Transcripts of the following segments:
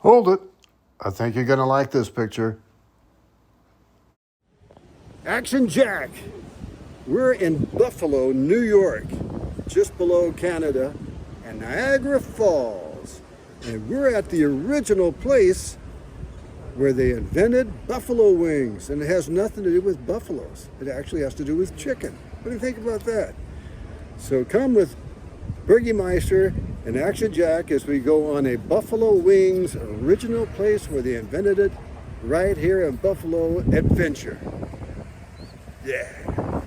Hold it. I think you're going to like this picture. Action Jack. We're in Buffalo, New York, just below Canada, and Niagara Falls. And we're at the original place where they invented buffalo wings. And it has nothing to do with buffaloes. It actually has to do with chicken. What do you think about that? So come with Burgermeister and Action Jack as we go on a Buffalo Wings original place where they invented it right here in Buffalo adventure. Yeah.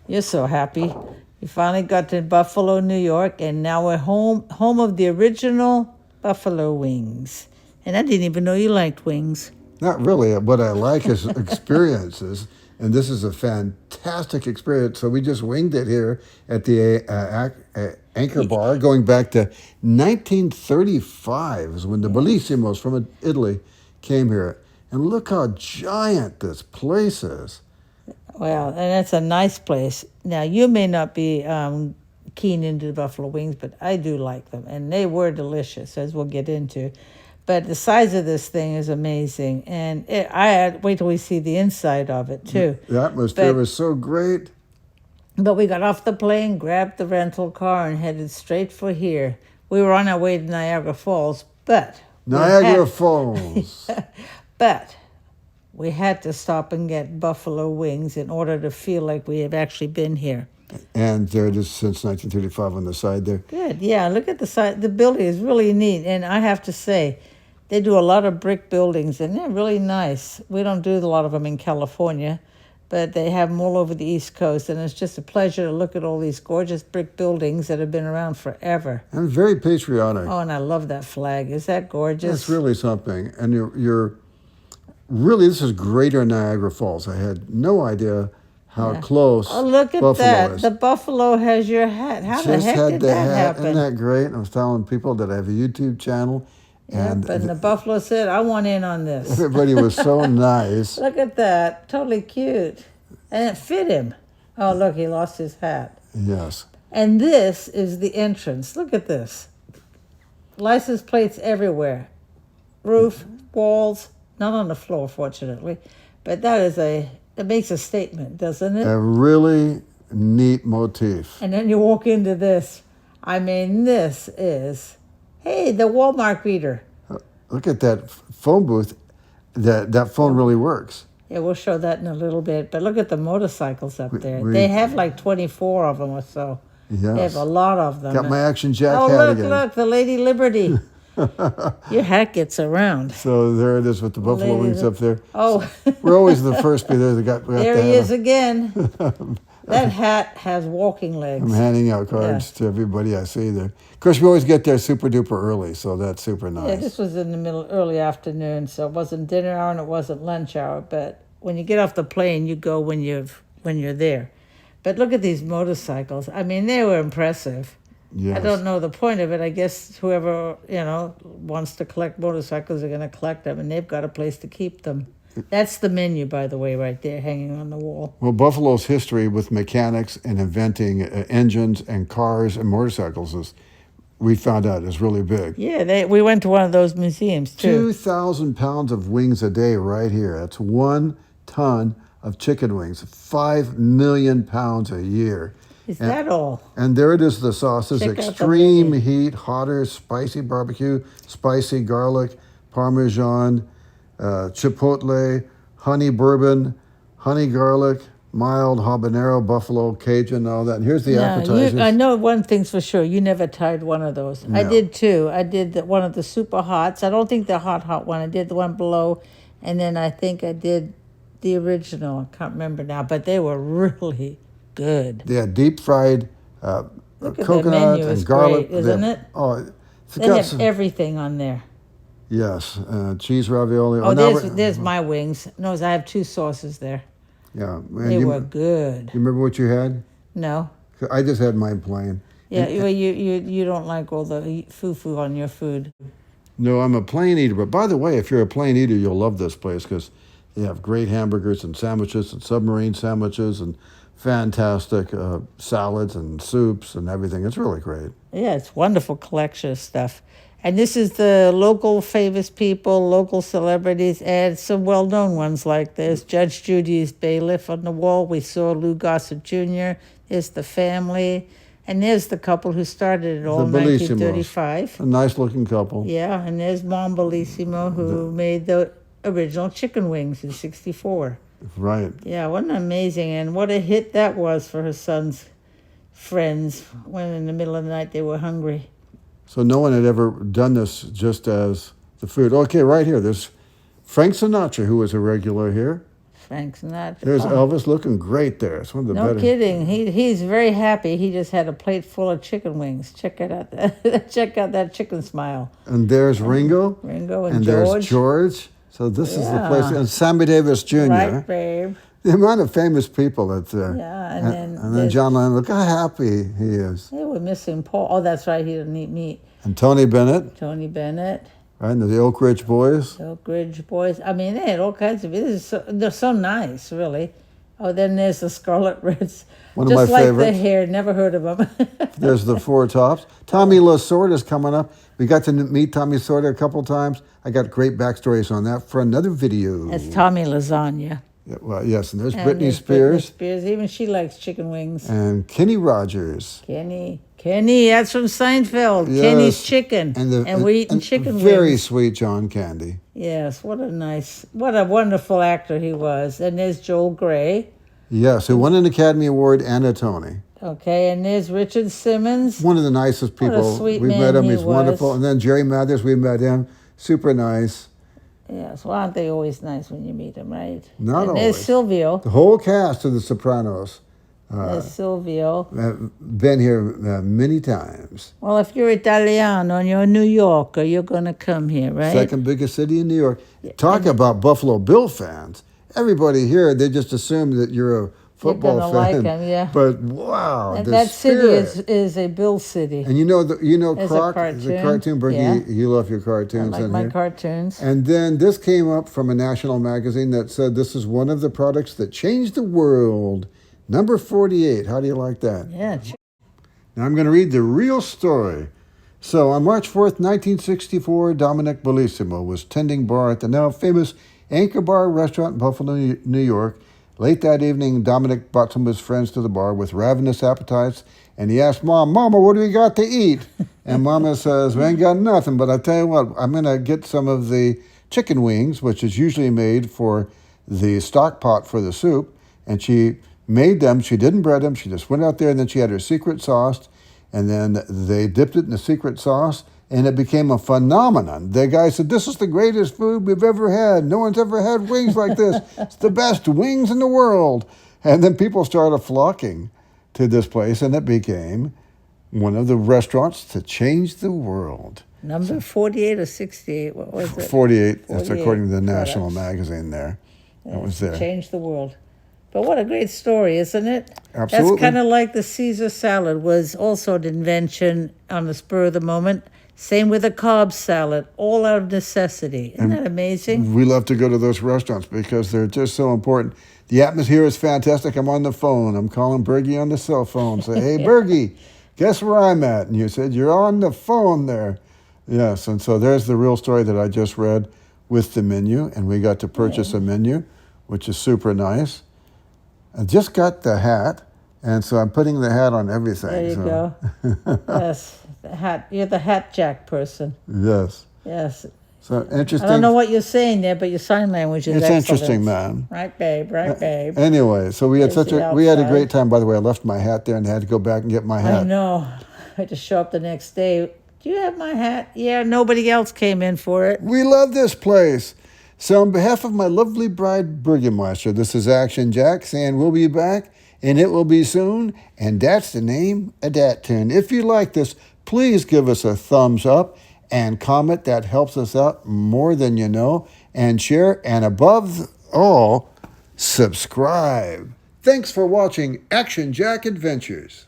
You're so happy. You finally got to Buffalo, New York, and now we're home of the original Buffalo Wings. And I didn't even know you liked wings. Not really. What I like is experiences, and this is a fantastic experience. So we just winged it here at the Anchor Bar, going back to 1935 is when the Bellissimos from Italy came here. And look how giant this place is. Well, and it's a nice place. Now, you may not be keen into the buffalo wings, but I do like them. And they were delicious, as we'll get into. But the size of this thing is amazing. And wait till we see the inside of it, too. The atmosphere was so great. But we got off the plane, grabbed the rental car, and headed straight for here. We were on our way to Niagara Falls, but... Niagara Falls. But we had to stop and get buffalo wings in order to feel like we have actually been here. And there it is since 1935 on the side there. Good, yeah. Look at the side. The building is really neat. And I have to say, they do a lot of brick buildings, and they're really nice. We don't do a lot of them in California, but they have them all over the East Coast. And it's just a pleasure to look at all these gorgeous brick buildings that have been around forever. And very patriotic. Oh, and I love that flag. Is that gorgeous? That's really something. And you're really, this is Greater Niagara Falls. I had no idea how close Oh, look at Buffalo that. is. The buffalo has your hat. How the heck did that happen? Isn't that great? I was telling people that I have a YouTube channel. And the buffalo said, I want in on this. Everybody was so nice. Look at that. Totally cute. And it fit him. Oh, look, he lost his hat. Yes. And this is the entrance. Look at this. License plates everywhere. Roof, walls, not on the floor, fortunately. But it makes a statement, doesn't it? A really neat motif. And then you walk into this. I mean, this is, hey, the Walmart greeter. Look at that phone booth. That phone really works. Yeah, we'll show that in a little bit. But look at the motorcycles up there. They have like 24 of them or so. Yes. They have a lot of them. Got my Action Jack hat again. Oh, look, the Lady Liberty. Your hat gets around. So there it is with the buffalo wings up there. Oh. We're always the first to be there. There he is again. That hat has walking legs. I'm handing out cards to everybody I see there. Of course, we always get there super duper early, so that's super nice. Yeah, this was in the early afternoon, so it wasn't dinner hour and it wasn't lunch hour. But when you get off the plane, you go when you're there. But look at these motorcycles. I mean, they were impressive. Yes. I don't know the point of it. I guess whoever, wants to collect motorcycles are going to collect them, and they've got a place to keep them. That's the menu, by the way, right there, hanging on the wall. Well, Buffalo's history with mechanics and inventing engines and cars and motorcycles we found out is really big. Yeah, we went to one of those museums, too. 2,000 pounds of wings a day right here. That's 1 ton of chicken wings, 5 million pounds a year. Is that all? And there it is, the sauces. Check out the extreme menu. heat, hotter, spicy barbecue, spicy garlic, Parmesan, chipotle, honey bourbon, honey garlic, mild habanero, buffalo, Cajun, all that. And here's the appetizers. I know one thing's for sure. You never tried one of those. No. I did too. I did one of the super hots. I don't think the hot one. I did the one below. And then I think I did the original. I can't remember now. But they were really good. They had deep fried Look at coconut the menu. It's and garlic. great, isn't it? Oh, They have everything on there. Yes, cheese ravioli. Oh, there's my wings. No, I have 2 sauces there. Yeah. They were good. You remember what you had? No. I just had mine plain. Yeah, you don't like all the foo-foo on your food. No, I'm a plain eater. But by the way, if you're a plain eater, you'll love this place because they have great hamburgers and sandwiches and submarine sandwiches and fantastic salads and soups and everything. It's really great. Yeah, it's a wonderful collection of stuff. And this is the local famous people, local celebrities, and some well-known ones like this. Judge Judy's bailiff on the wall. We saw Lou Gossett Jr. There's the family. And there's the couple who started it all in The Bellissimos. 1935. A nice-looking couple. Yeah, and there's Mom Bellissimo, who made the original chicken wings in 1964. Right. Yeah, what an amazing, and what a hit that was for her son's friends when in the middle of the night they were hungry. So no one had ever done this just as the food. Okay, right here. There's Frank Sinatra, who was a regular here. Frank Sinatra. There's Oh, Elvis looking great there. It's one of the no better. kidding. He's very happy. He just had a plate full of chicken wings. Check it out. Check out that chicken smile. And there's Ringo. Ringo and there's George. George. So this is the place. Yeah. And Sammy Davis Jr. Right, babe. The amount of famous people that's there. Yeah, And then there's- John Lennon. Look how happy he is. They were missing Paul. Oh, that's right. He didn't eat meat. And Tony Bennett, Tony Bennett. right? And the Oak Ridge Boys. Oak Ridge Boys. I mean, they had all kinds of. They're so nice, really. Oh, then there's the Scarlet Reds. One of Just my like favorites. the hair. Never heard of them. There's the Four Tops. Tommy Lasorda's coming up. We got to meet Tommy Lasorda a couple times. I got great backstories on that for another video. That's Tommy Lasagna. Yeah, well, yes, and there's And Britney there's Spears Britney Spears. Even she likes chicken wings. and Kenny Rogers. Kenny, that's from Seinfeld. Yes. Kenny's Chicken. And we're eating chicken very wings. sweet John Candy. Yes, what a wonderful actor he was. And there's Joel Grey. Yes, who won an Academy Award and a Tony. Okay, and there's Richard Simmons. One of the nicest What a people. sweet We've man met him. he He's wonderful. was. And then Jerry Mathers, we met him. Super nice. Yes, well, aren't they always nice when you meet them, right? Not and there's always. Silvio. The whole cast of The Sopranos There's Silvio. have been here many times. Well, if you're Italiano and you're a New Yorker, you're going to come here, right? Second biggest city in New York. Talk about Buffalo Bill fans. Everybody here, they just assume that you're a football gonna fan. like 'em, yeah. But wow, And the that city spirit. is a Bill city. And you know There's a Croc, the cartoon. cartoon. Bergie, Yeah. you love your I cartoons like in my here. cartoons. And then this came up from a national magazine that said this is one of the products that changed the world. Number 48. How do you like that? Yeah. Now I'm going to read the real story. So on March 4th, 1964, Dominic Bellissimo was tending bar at the now famous Anchor Bar restaurant in Buffalo, New York. Late that evening, Dominic brought some of his friends to the bar with ravenous appetites, and he asked Mom, "Mama, what do we got to eat?" And Mama says, "We ain't got nothing, but I tell you what, I'm going to get some of the chicken wings, which is usually made for the stock pot for the soup." And she made them. She didn't bread them. She just went out there, and then she had her secret sauce, and then they dipped it in the secret sauce, and it became a phenomenon. The guy said, "This is the greatest food we've ever had. No one's ever had wings like this. It's the best wings in the world." And then people started flocking to this place, and it became one of the restaurants to change the world. Number 48 or 68, what was it? 48, that's 48 according to the National products. Magazine there. That was there. Changed the world. But what a great story, isn't it? Absolutely. That's kind of like the Caesar salad was also an invention on the spur of the moment. Same with the Cobb salad, all out of necessity. Isn't that amazing? We love to go to those restaurants because they're just so important. The atmosphere is fantastic. I'm on the phone. I'm calling Bergie on the cell phone. Say, "Hey, Bergie, guess where I'm at?" And you said, "You're on the phone there." Yes, and so there's the real story that I just read with the menu, and we got to purchase a menu, which is super nice. I just got the hat, and so I'm putting the hat on everything. There you so. go. Yes, the hat. You're the hat jack person. Yes. Yes. So interesting. I don't know what you're saying there, but your sign language is It's excellent. interesting, man. Right, babe. Right, babe. Anyway, so we had There's the we had a outside. great time. By the way, I left my hat there and had to go back and get my I hat. know. I had to show up the next day. Do you have my hat? Yeah, nobody else came in for it. We love this place. So on behalf of my lovely bride, Burgermeister, this is Action Jack saying we'll be back, and it will be soon, and that's the name of that tune. If you like this, please give us a thumbs up and comment. That helps us out more than you know. And share, and above all, subscribe. Thanks for watching Action Jack Adventures.